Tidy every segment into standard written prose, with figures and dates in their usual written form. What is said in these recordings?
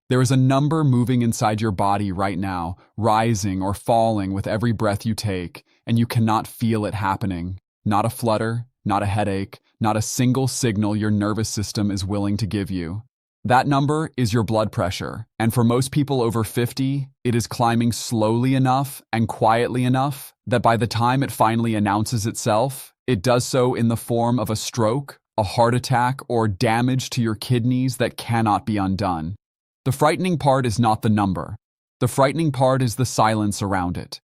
There is a number moving inside your body right now, rising or falling with every breath you take, and you cannot feel it happening. Not a flutter, not a headache, not a single signal your nervous system is willing to give you. That number is your blood pressure, and for most people over 50, it is climbing slowly enough and quietly enough that by the time it finally announces itself, it does so in the form of a stroke, a heart attack, or damage to your kidneys that cannot be undone. The frightening part is not the number. The frightening part is the silence around it.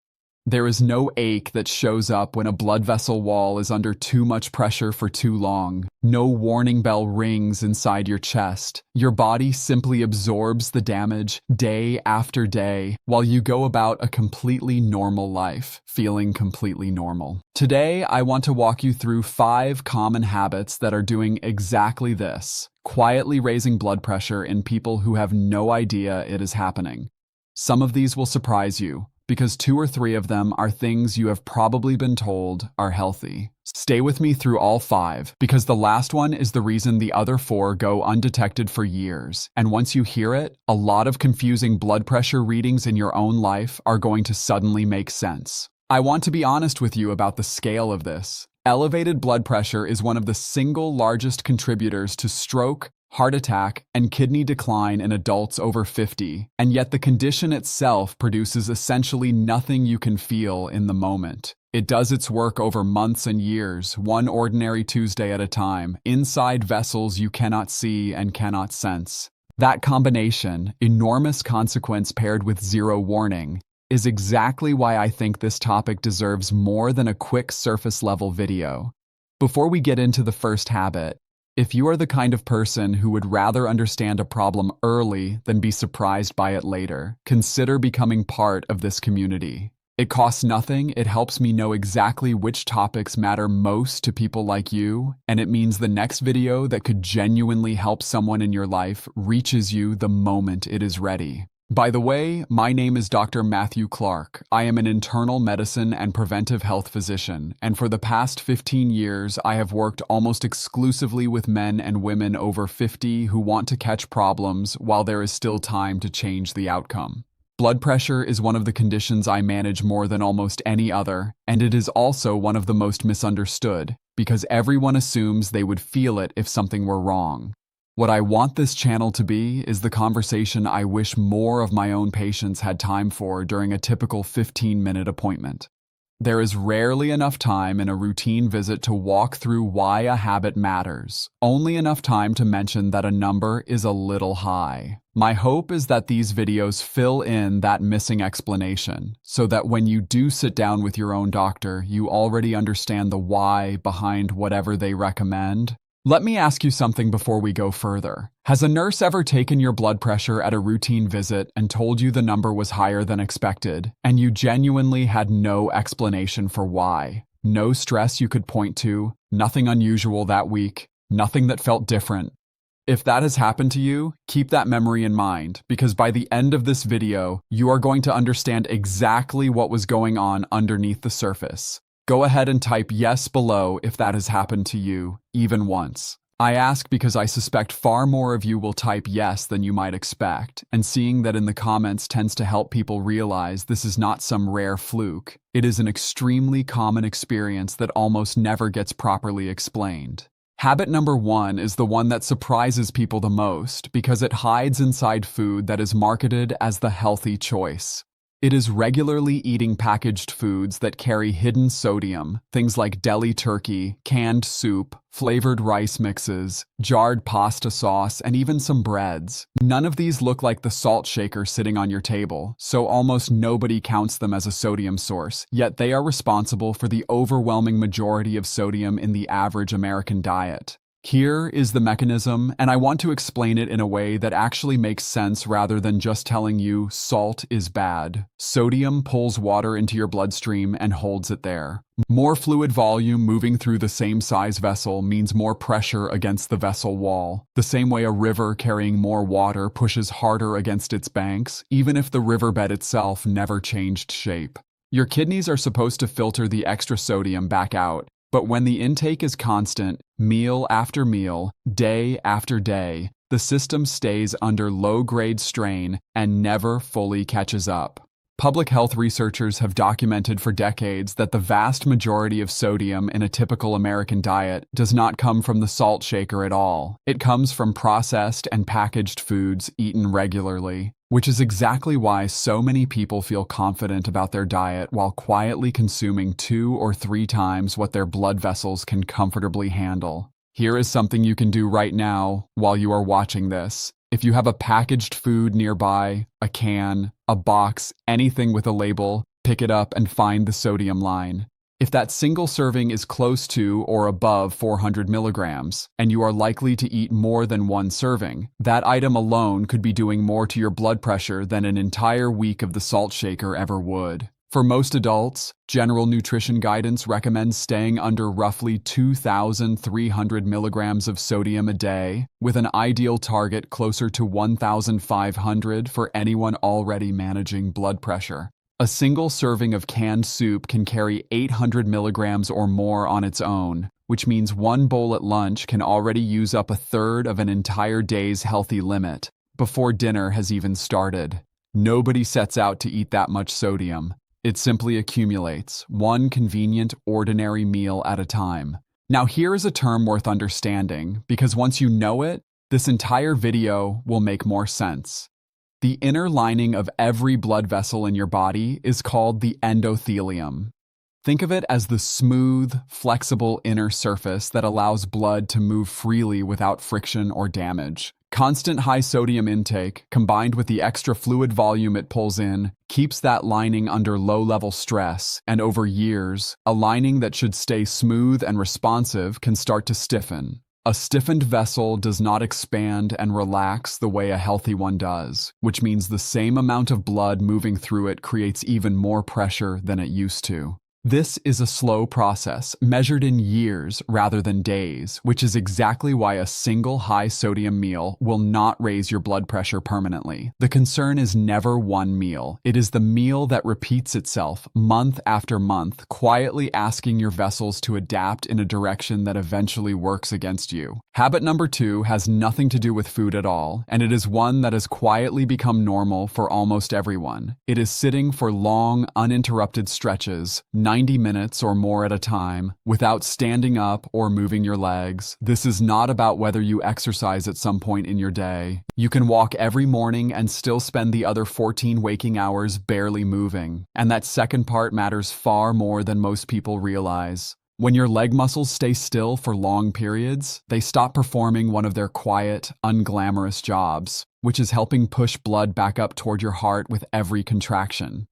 There is no ache that shows up when a blood vessel wall is under too much pressure for too long. No warning bell rings inside your chest. Your body simply absorbs the damage day after day while you go about a completely normal life, feeling completely normal. Today, I want to walk you through 5 common habits that are doing exactly this, quietly raising blood pressure in people who have no idea it is happening. Some of these will surprise you, because 2 or 3 of them are things you have probably been told are healthy. Stay with me through all 5, because the last one is the reason the other 4 go undetected for years. And once you hear it, a lot of confusing blood pressure readings in your own life are going to suddenly make sense. I want to be honest with you about the scale of this. Elevated blood pressure is one of the single largest contributors to stroke, heart attack, and kidney decline in adults over 50, and yet the condition itself produces essentially nothing you can feel in the moment. It does its work over months and years, one ordinary Tuesday at a time, inside vessels you cannot see and cannot sense. That combination, enormous consequence paired with zero warning, is exactly why I think this topic deserves more than a quick surface-level video. Before we get into the first habit, if you are the kind of person who would rather understand a problem early than be surprised by it later, consider becoming part of this community. It costs nothing, it helps me know exactly which topics matter most to people like you, and it means the next video that could genuinely help someone in your life reaches you the moment it is ready. By the way, my name is Dr. Matthew Clark. I am an internal medicine and preventive health physician, and for the past 15 years, I have worked almost exclusively with men and women over 50 who want to catch problems while there is still time to change the outcome. Blood pressure is one of the conditions I manage more than almost any other, and it is also one of the most misunderstood, because everyone assumes they would feel it if something were wrong. What I want this channel to be is the conversation I wish more of my own patients had time for during a typical 15-minute appointment. There is rarely enough time in a routine visit to walk through why a habit matters, only enough time to mention that a number is a little high. My hope is that these videos fill in that missing explanation, so that when you do sit down with your own doctor, you already understand the why behind whatever they recommend. Let me ask you something before we go further. Has a nurse ever taken your blood pressure at a routine visit and told you the number was higher than expected, and you genuinely had no explanation for why? No stress you could point to, nothing unusual that week, nothing that felt different? If that has happened to you, keep that memory in mind, because by the end of this video, you are going to understand exactly what was going on underneath the surface. Go ahead and type yes below if that has happened to you, even once. I ask because I suspect far more of you will type yes than you might expect, and seeing that in the comments tends to help people realize this is not some rare fluke. It is an extremely common experience that almost never gets properly explained. Habit number 1 is the one that surprises people the most because it hides inside food that is marketed as the healthy choice. It is regularly eating packaged foods that carry hidden sodium, things like deli turkey, canned soup, flavored rice mixes, jarred pasta sauce, and even some breads. None of these look like the salt shaker sitting on your table, so almost nobody counts them as a sodium source, yet they are responsible for the overwhelming majority of sodium in the average American diet. Here is the mechanism, and I want to explain it in a way that actually makes sense rather than just telling you salt is bad. Sodium pulls water into your bloodstream and holds it there. More fluid volume moving through the same size vessel means more pressure against the vessel wall. The same way a river carrying more water pushes harder against its banks, even if the riverbed itself never changed shape. Your kidneys are supposed to filter the extra sodium back out. But when the intake is constant, meal after meal, day after day, the system stays under low-grade strain and never fully catches up. Public health researchers have documented for decades that the vast majority of sodium in a typical American diet does not come from the salt shaker at all. It comes from processed and packaged foods eaten regularly, which is exactly why so many people feel confident about their diet while quietly consuming 2 or 3 times what their blood vessels can comfortably handle. Here is something you can do right now while you are watching this. If you have a packaged food nearby, a can, a box, anything with a label, pick it up and find the sodium line. If that single serving is close to or above 400 milligrams, and you are likely to eat more than 1 serving, that item alone could be doing more to your blood pressure than an entire week of the salt shaker ever would. For most adults, general nutrition guidance recommends staying under roughly 2,300 milligrams of sodium a day, with an ideal target closer to 1,500 for anyone already managing blood pressure. A single serving of canned soup can carry 800 milligrams or more on its own, which means 1 bowl at lunch can already use up a third of an entire day's healthy limit, before dinner has even started. Nobody sets out to eat that much sodium. It simply accumulates, one convenient, ordinary meal at a time. Now here is a term worth understanding, because once you know it, this entire video will make more sense. The inner lining of every blood vessel in your body is called the endothelium. Think of it as the smooth, flexible inner surface that allows blood to move freely without friction or damage. Constant high sodium intake, combined with the extra fluid volume it pulls in, keeps that lining under low-level stress, and over years, a lining that should stay smooth and responsive can start to stiffen. A stiffened vessel does not expand and relax the way a healthy one does, which means the same amount of blood moving through it creates even more pressure than it used to. This is a slow process, measured in years rather than days, which is exactly why a single high-sodium meal will not raise your blood pressure permanently. The concern is never one meal. It is the meal that repeats itself month after month, quietly asking your vessels to adapt in a direction that eventually works against you. Habit number 2 has nothing to do with food at all, and it is one that has quietly become normal for almost everyone. It is sitting for long, uninterrupted stretches, 90 minutes or more at a time, without standing up or moving your legs. This is not about whether you exercise at some point in your day. You can walk every morning and still spend the other 14 waking hours barely moving. And that second part matters far more than most people realize. When your leg muscles stay still for long periods, they stop performing one of their quiet, unglamorous jobs, which is helping push blood back up toward your heart with every contraction.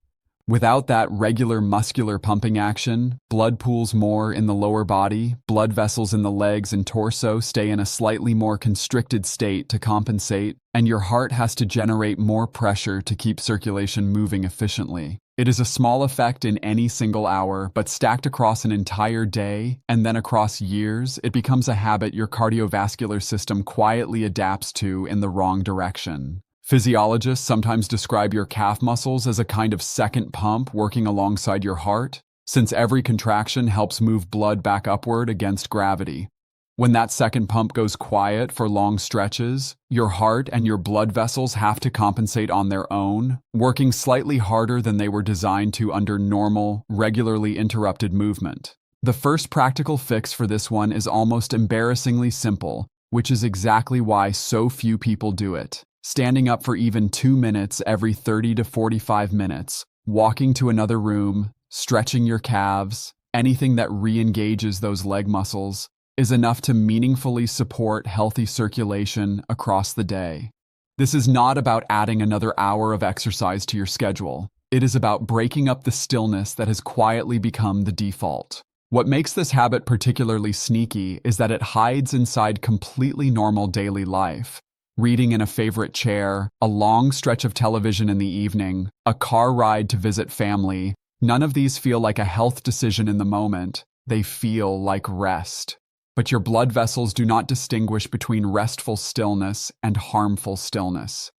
Without that regular muscular pumping action, blood pools more in the lower body, blood vessels in the legs and torso stay in a slightly more constricted state to compensate, and your heart has to generate more pressure to keep circulation moving efficiently. It is a small effect in any single hour, but stacked across an entire day and then across years, it becomes a habit your cardiovascular system quietly adapts to in the wrong direction. Physiologists sometimes describe your calf muscles as a kind of second pump working alongside your heart, since every contraction helps move blood back upward against gravity. When that second pump goes quiet for long stretches, your heart and your blood vessels have to compensate on their own, working slightly harder than they were designed to under normal, regularly interrupted movement. The first practical fix for this one is almost embarrassingly simple, which is exactly why so few people do it. Standing up for even 2 minutes every 30 to 45 minutes, walking to another room, stretching your calves, anything that re-engages those leg muscles, is enough to meaningfully support healthy circulation across the day. This is not about adding another hour of exercise to your schedule. It is about breaking up the stillness that has quietly become the default. What makes this habit particularly sneaky is that it hides inside completely normal daily life. Reading in a favorite chair, a long stretch of television in the evening, a car ride to visit family, none of these feel like a health decision in the moment. They feel like rest. But your blood vessels do not distinguish between restful stillness and harmful stillness.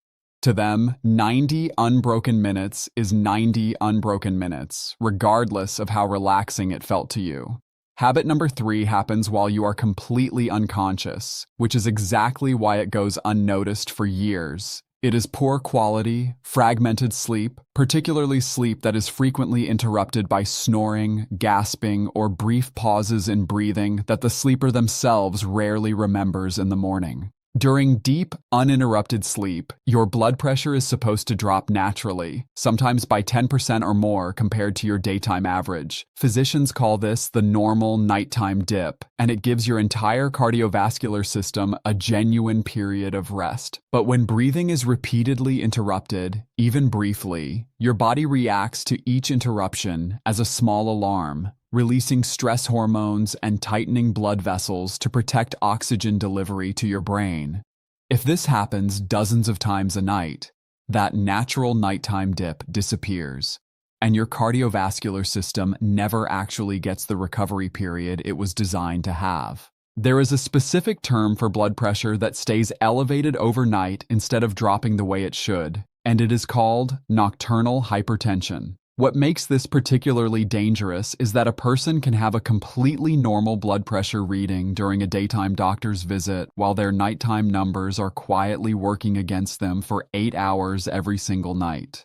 To them, 90 unbroken minutes is 90 unbroken minutes, regardless of how relaxing it felt to you. Habit number 3 happens while you are completely unconscious, which is exactly why it goes unnoticed for years. It is poor quality, fragmented sleep, particularly sleep that is frequently interrupted by snoring, gasping, or brief pauses in breathing that the sleeper themselves rarely remembers in the morning. During deep, uninterrupted sleep, your blood pressure is supposed to drop naturally, sometimes by 10% or more compared to your daytime average. Physicians call this the normal nighttime dip, and it gives your entire cardiovascular system a genuine period of rest. But when breathing is repeatedly interrupted, even briefly, your body reacts to each interruption as a small alarm, releasing stress hormones and tightening blood vessels to protect oxygen delivery to your brain. If this happens dozens of times a night, that natural nighttime dip disappears, and your cardiovascular system never actually gets the recovery period it was designed to have. There is a specific term for blood pressure that stays elevated overnight instead of dropping the way it should, and it is called nocturnal hypertension. What makes this particularly dangerous is that a person can have a completely normal blood pressure reading during a daytime doctor's visit while their nighttime numbers are quietly working against them for 8 hours every single night.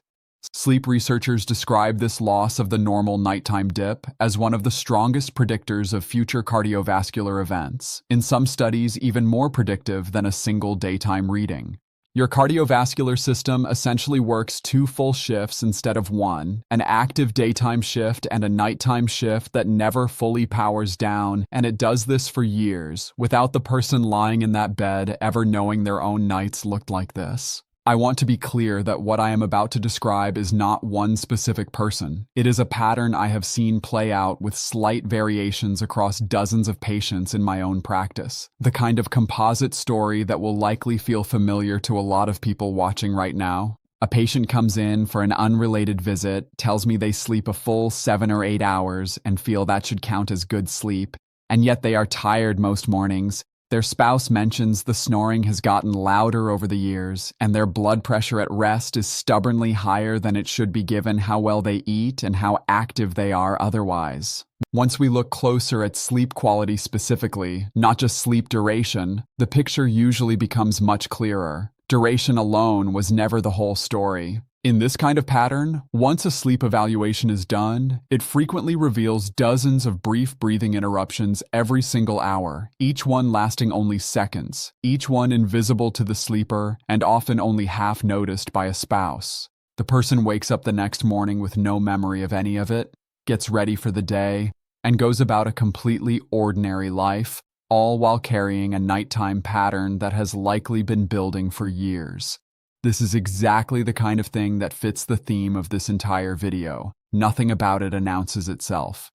Sleep researchers describe this loss of the normal nighttime dip as one of the strongest predictors of future cardiovascular events, in some studies even more predictive than a single daytime reading. Your cardiovascular system essentially works 2 full shifts instead of 1, an active daytime shift and a nighttime shift that never fully powers down, and it does this for years, without the person lying in that bed ever knowing their own nights looked like this. I want to be clear that what I am about to describe is not one specific person. It is a pattern I have seen play out with slight variations across dozens of patients in my own practice. The kind of composite story that will likely feel familiar to a lot of people watching right now. A patient comes in for an unrelated visit, tells me they sleep a full 7 or 8 hours and feel that should count as good sleep, and yet they are tired most mornings. Their spouse mentions the snoring has gotten louder over the years, and their blood pressure at rest is stubbornly higher than it should be given how well they eat and how active they are otherwise. Once we look closer at sleep quality specifically, not just sleep duration, the picture usually becomes much clearer. Duration alone was never the whole story. In this kind of pattern, once a sleep evaluation is done, it frequently reveals dozens of brief breathing interruptions every single hour, each one lasting only seconds, each one invisible to the sleeper and often only half noticed by a spouse. The person wakes up the next morning with no memory of any of it, gets ready for the day, and goes about a completely ordinary life, all while carrying a nighttime pattern that has likely been building for years. This is exactly the kind of thing that fits the theme of this entire video. Nothing about it announces itself.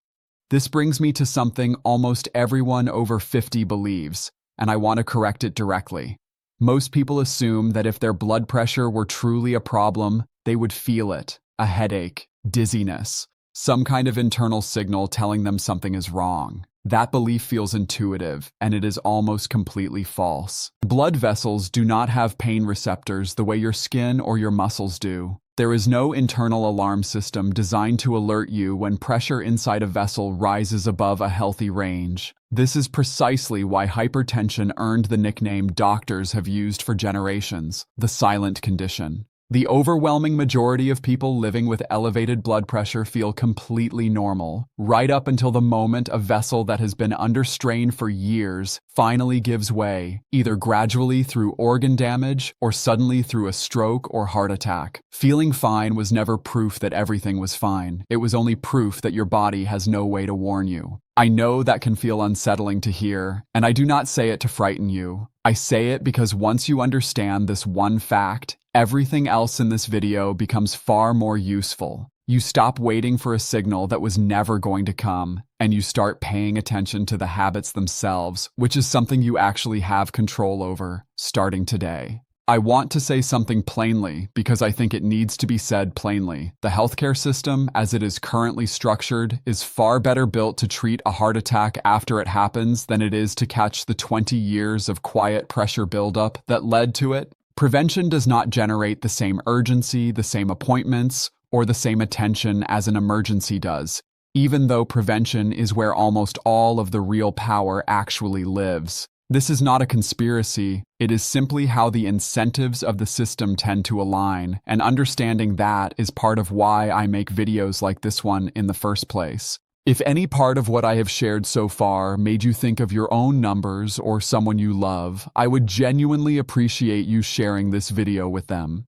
This brings me to something almost everyone over 50 believes, and I want to correct it directly. Most people assume that if their blood pressure were truly a problem, they would feel it, a headache, dizziness, some kind of internal signal telling them something is wrong. That belief feels intuitive, and it is almost completely false. Blood vessels do not have pain receptors the way your skin or your muscles do. There is no internal alarm system designed to alert you when pressure inside a vessel rises above a healthy range. This is precisely why hypertension earned the nickname doctors have used for generations, the silent condition. The overwhelming majority of people living with elevated blood pressure feel completely normal, right up until the moment a vessel that has been under strain for years finally gives way, either gradually through organ damage or suddenly through a stroke or heart attack. Feeling fine was never proof that everything was fine. It was only proof that your body has no way to warn you. I know that can feel unsettling to hear, and I do not say it to frighten you. I say it because once you understand this one fact, everything else in this video becomes far more useful. You stop waiting for a signal that was never going to come, and you start paying attention to the habits themselves, which is something you actually have control over, starting today. I want to say something plainly because I think it needs to be said plainly. The healthcare system, as it is currently structured, is far better built to treat a heart attack after it happens than it is to catch the 20 years of quiet pressure buildup that led to it. Prevention does not generate the same urgency, the same appointments, or the same attention as an emergency does. even though prevention is where almost all of the real power actually lives. This is not a conspiracy, it is simply how the incentives of the system tend to align, and understanding that is part of why I make videos like this one in the first place. If any part of what I have shared so far made you think of your own numbers or someone you love, I would genuinely appreciate you sharing this video with them.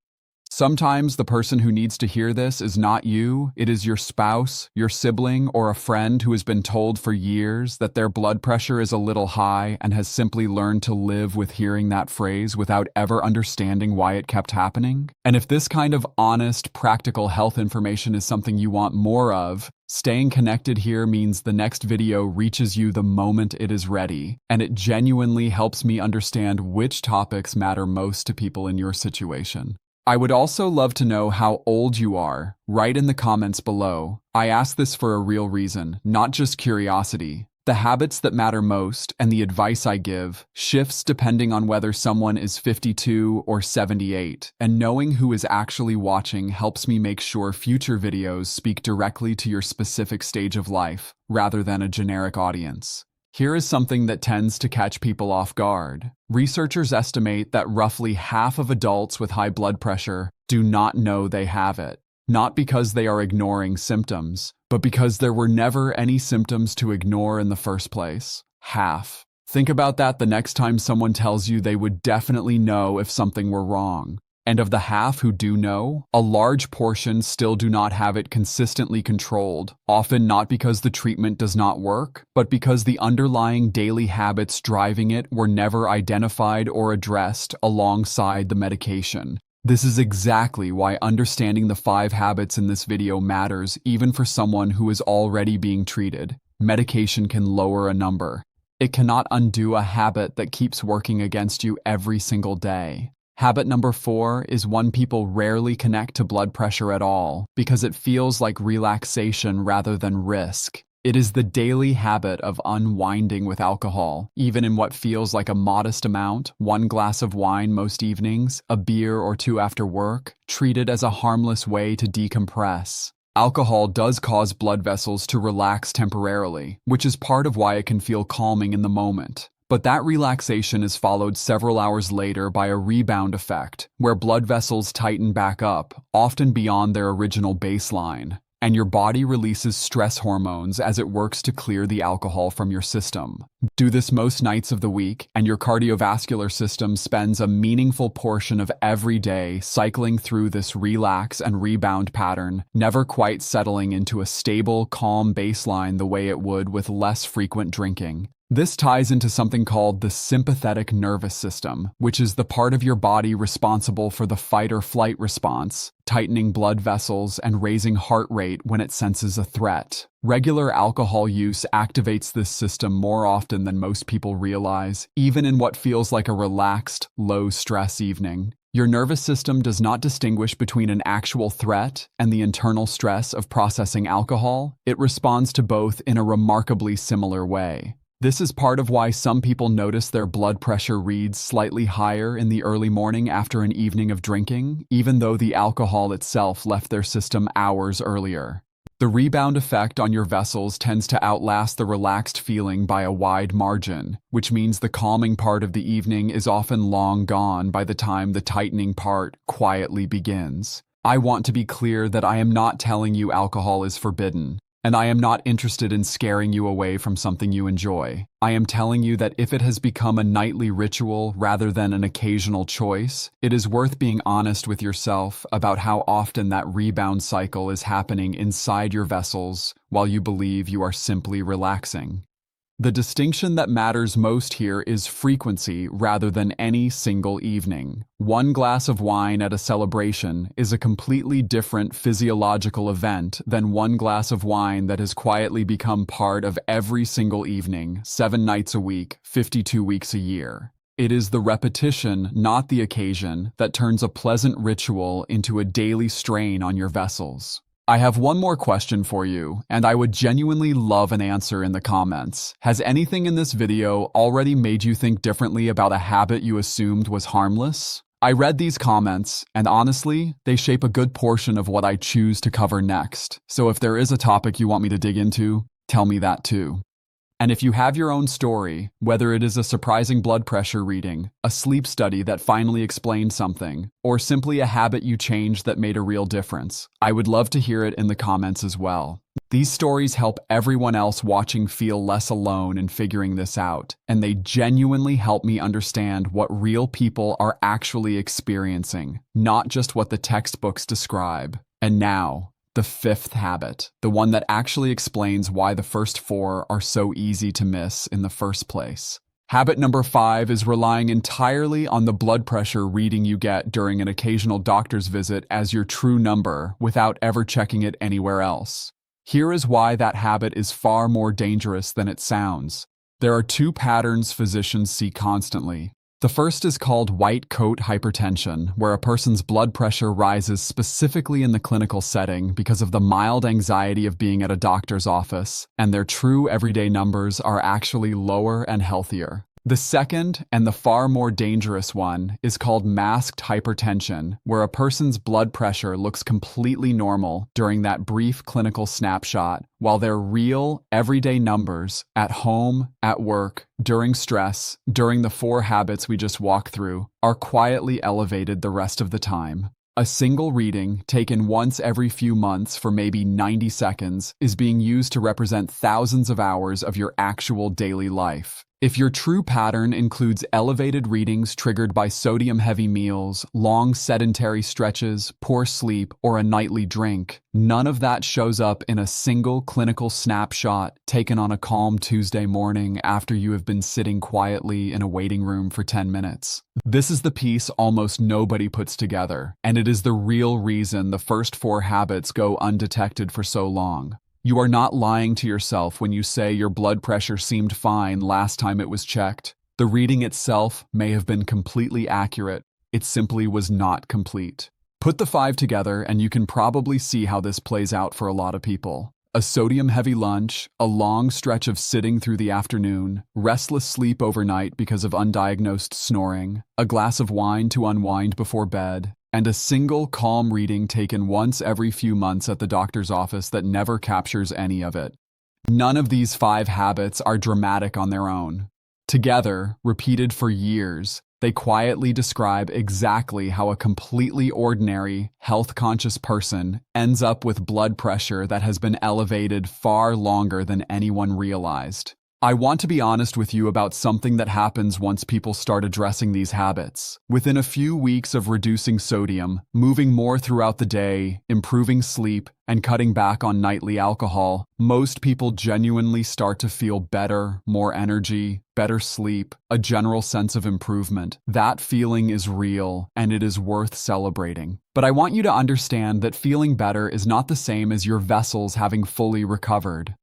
Sometimes the person who needs to hear this is not you, it is your spouse, your sibling, or a friend who has been told for years that their blood pressure is a little high and has simply learned to live with hearing that phrase without ever understanding why it kept happening. And if this kind of honest, practical health information is something you want more of, staying connected here means the next video reaches you the moment it is ready, and it genuinely helps me understand which topics matter most to people in your situation. I would also love to know how old you are. Write in the comments below. I ask this for a real reason, not just curiosity. The habits that matter most and the advice I give shifts depending on whether someone is 52 or 78, and knowing who is actually watching helps me make sure future videos speak directly to your specific stage of life, rather than a generic audience. Here is something that tends to catch people off guard. Researchers estimate that roughly half of adults with high blood pressure do not know they have it. Not because they are ignoring symptoms, but because there were never any symptoms to ignore in the first place. Half. Think about that the next time someone tells you they would definitely know if something were wrong. And of the half who do know, a large portion still do not have it consistently controlled, often not because the treatment does not work, but because the underlying daily habits driving it were never identified or addressed alongside the medication. This is exactly why understanding the 5 habits in this video matters even for someone who is already being treated. Medication can lower a number. It cannot undo a habit that keeps working against you every single day. Habit number 4 is one people rarely connect to blood pressure at all because it feels like relaxation rather than risk. It is the daily habit of unwinding with alcohol, even in what feels like a modest amount, 1 glass of wine most evenings, a beer or 2 after work, treated as a harmless way to decompress. Alcohol does cause blood vessels to relax temporarily, which is part of why it can feel calming in the moment. But that relaxation is followed several hours later by a rebound effect, where blood vessels tighten back up, often beyond their original baseline, and your body releases stress hormones as it works to clear the alcohol from your system. Do this most nights of the week, and your cardiovascular system spends a meaningful portion of every day cycling through this relax and rebound pattern, never quite settling into a stable, calm baseline the way it would with less frequent drinking. This ties into something called the sympathetic nervous system, which is the part of your body responsible for the fight or flight response, tightening blood vessels and raising heart rate when it senses a threat. Regular alcohol use activates this system more often than most people realize, even in what feels like a relaxed, low-stress evening. Your nervous system does not distinguish between an actual threat and the internal stress of processing alcohol. It responds to both in a remarkably similar way. This is part of why some people notice their blood pressure reads slightly higher in the early morning after an evening of drinking, even though the alcohol itself left their system hours earlier. The rebound effect on your vessels tends to outlast the relaxed feeling by a wide margin, which means the calming part of the evening is often long gone by the time the tightening part quietly begins. I want to be clear that I am not telling you alcohol is forbidden. And I am not interested in scaring you away from something you enjoy. I am telling you that if it has become a nightly ritual rather than an occasional choice, it is worth being honest with yourself about how often that rebound cycle is happening inside your vessels while you believe you are simply relaxing. The distinction that matters most here is frequency rather than any single evening. 1 glass of wine at a celebration is a completely different physiological event than 1 glass of wine that has quietly become part of every single evening, 7 nights a week, 52 weeks a year. It is the repetition, not the occasion, that turns a pleasant ritual into a daily strain on your vessels. I have one more question for you, and I would genuinely love an answer in the comments. Has anything in this video already made you think differently about a habit you assumed was harmless? I read these comments, and honestly, they shape a good portion of what I choose to cover next. So if there is a topic you want me to dig into, tell me that too. And if you have your own story, whether it is a surprising blood pressure reading, a sleep study that finally explained something, or simply a habit you changed that made a real difference, I would love to hear it in the comments as well. These stories help everyone else watching feel less alone in figuring this out, and they genuinely help me understand what real people are actually experiencing, not just what the textbooks describe. And now, the fifth habit, the one that actually explains why the first four are so easy to miss in the first place. Habit number 5 is relying entirely on the blood pressure reading you get during an occasional doctor's visit as your true number without ever checking it anywhere else. Here is why that habit is far more dangerous than it sounds. There are 2 patterns physicians see constantly. The first is called white coat hypertension, where a person's blood pressure rises specifically in the clinical setting because of the mild anxiety of being at a doctor's office, and their true everyday numbers are actually lower and healthier. The second, and the far more dangerous one, is called masked hypertension, where a person's blood pressure looks completely normal during that brief clinical snapshot, while their real, everyday numbers, at home, at work, during stress, during the 4 habits we just walked through, are quietly elevated the rest of the time. A single reading, taken once every few months for maybe 90 seconds, is being used to represent thousands of hours of your actual daily life. If your true pattern includes elevated readings triggered by sodium-heavy meals, long sedentary stretches, poor sleep, or a nightly drink, none of that shows up in a single clinical snapshot taken on a calm Tuesday morning after you have been sitting quietly in a waiting room for 10 minutes. This is the piece almost nobody puts together, and it is the real reason the first 4 habits go undetected for so long. You are not lying to yourself when you say your blood pressure seemed fine last time it was checked. The reading itself may have been completely accurate. It simply was not complete. Put the 5 together and you can probably see how this plays out for a lot of people. A sodium-heavy lunch, a long stretch of sitting through the afternoon, restless sleep overnight because of undiagnosed snoring, a glass of wine to unwind before bed, and a single calm reading taken once every few months at the doctor's office that never captures any of it. None of these 5 habits are dramatic on their own. Together, repeated for years, they quietly describe exactly how a completely ordinary, health-conscious person ends up with blood pressure that has been elevated far longer than anyone realized. I want to be honest with you about something that happens once people start addressing these habits. Within a few weeks of reducing sodium, moving more throughout the day, improving sleep, and cutting back on nightly alcohol, most people genuinely start to feel better, more energy, better sleep, a general sense of improvement. That feeling is real, and it is worth celebrating. But I want you to understand that feeling better is not the same as your vessels having fully recovered.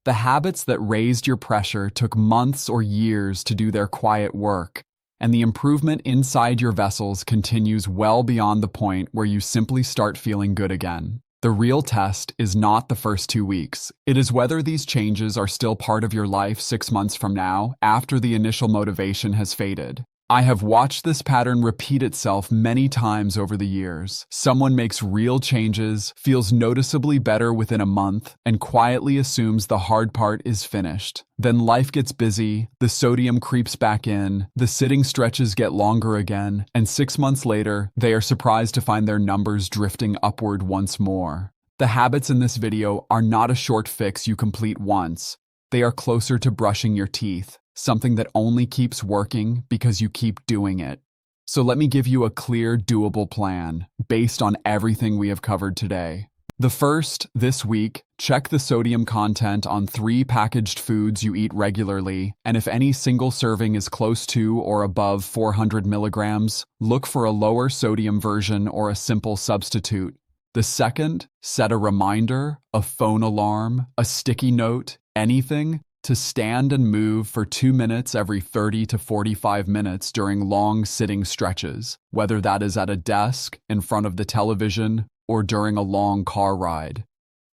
The habits that raised your pressure took months or years to do their quiet work, and the improvement inside your vessels continues well beyond the point where you simply start feeling good again. The real test is not the first 2 weeks. It is whether these changes are still part of your life 6 months from now, after the initial motivation has faded. I have watched this pattern repeat itself many times over the years. Someone makes real changes, feels noticeably better within a month, and quietly assumes the hard part is finished. Then life gets busy, the sodium creeps back in, the sitting stretches get longer again, and 6 months later, they are surprised to find their numbers drifting upward once more. The habits in this video are not a short fix you complete once. They are closer to brushing your teeth. Something that only keeps working because you keep doing it. So let me give you a clear, doable plan based on everything we have covered today. The first, this week, check the sodium content on 3 packaged foods you eat regularly, and if any single serving is close to or above 400 milligrams, look for a lower sodium version or a simple substitute. The second, set a reminder, a phone alarm, a sticky note, anything, to stand and move for 2 minutes every 30 to 45 minutes during long sitting stretches, whether that is at a desk, in front of the television, or during a long car ride.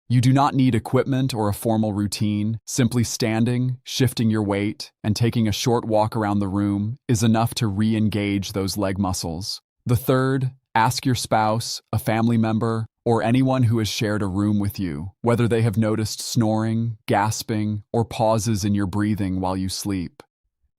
You do not need equipment or a formal routine. Simply standing, shifting your weight, and taking a short walk around the room is enough to re-engage those leg muscles. The third, ask your spouse, a family member, or anyone who has shared a room with you, whether they have noticed snoring, gasping, or pauses in your breathing while you sleep.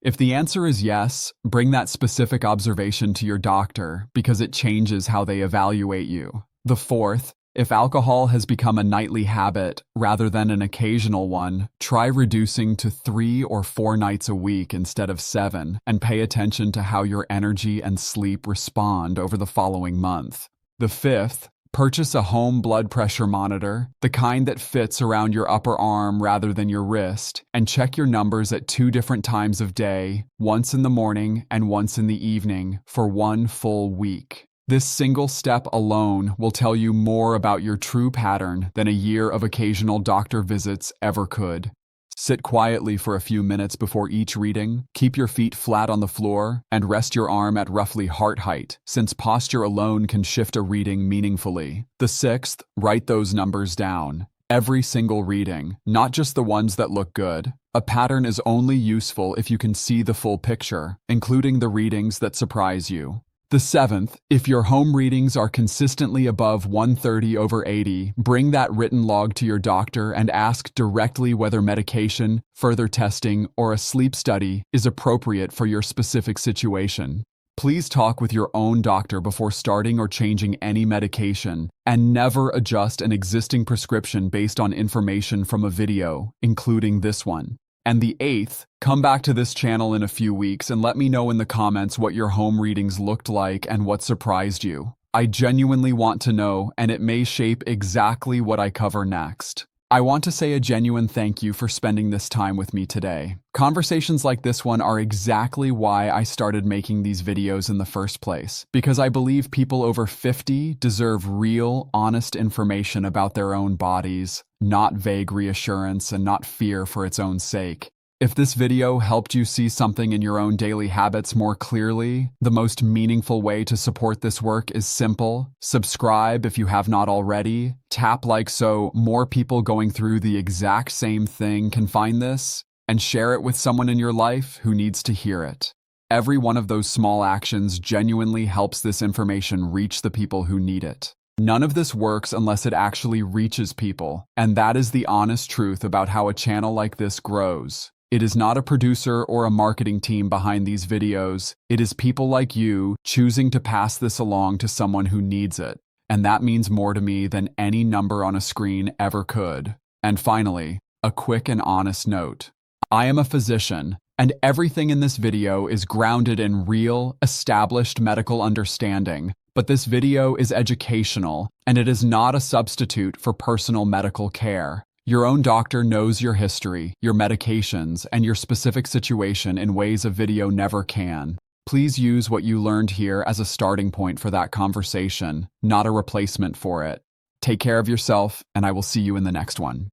If the answer is yes, bring that specific observation to your doctor because it changes how they evaluate you. The fourth, if alcohol has become a nightly habit rather than an occasional one, try reducing to 3 or 4 nights a week instead of 7, and pay attention to how your energy and sleep respond over the following month. The fifth, purchase a home blood pressure monitor, the kind that fits around your upper arm rather than your wrist, and check your numbers at 2 different times of day, once in the morning and once in the evening, for 1 full week. This single step alone will tell you more about your true pattern than a year of occasional doctor visits ever could. Sit quietly for a few minutes before each reading, keep your feet flat on the floor, and rest your arm at roughly heart height, since posture alone can shift a reading meaningfully. The sixth, write those numbers down. Every single reading, not just the ones that look good. A pattern is only useful if you can see the full picture, including the readings that surprise you. The seventh, if your home readings are consistently above 130/80, bring that written log to your doctor and ask directly whether medication, further testing, or a sleep study is appropriate for your specific situation. Please talk with your own doctor before starting or changing any medication, and never adjust an existing prescription based on information from a video, including this one. And the eighth, come back to this channel in a few weeks and let me know in the comments what your home readings looked like and what surprised you. I genuinely want to know, and it may shape exactly what I cover next. I want to say a genuine thank you for spending this time with me today. Conversations like this one are exactly why I started making these videos in the first place, because I believe people over 50 deserve real, honest information about their own bodies, not vague reassurance and not fear for its own sake. If this video helped you see something in your own daily habits more clearly, the most meaningful way to support this work is simple. Subscribe if you have not already. Tap like so more people going through the exact same thing can find this, and share it with someone in your life who needs to hear it. Every one of those small actions genuinely helps this information reach the people who need it. None of this works unless it actually reaches people, and that is the honest truth about how a channel like this grows. It is not a producer or a marketing team behind these videos. It is people like you choosing to pass this along to someone who needs it. And that means more to me than any number on a screen ever could. And finally, a quick and honest note. I am a physician, and everything in this video is grounded in real, established medical understanding. But this video is educational, and it is not a substitute for personal medical care. Your own doctor knows your history, your medications, and your specific situation in ways a video never can. Please use what you learned here as a starting point for that conversation, not a replacement for it. Take care of yourself, and I will see you in the next one.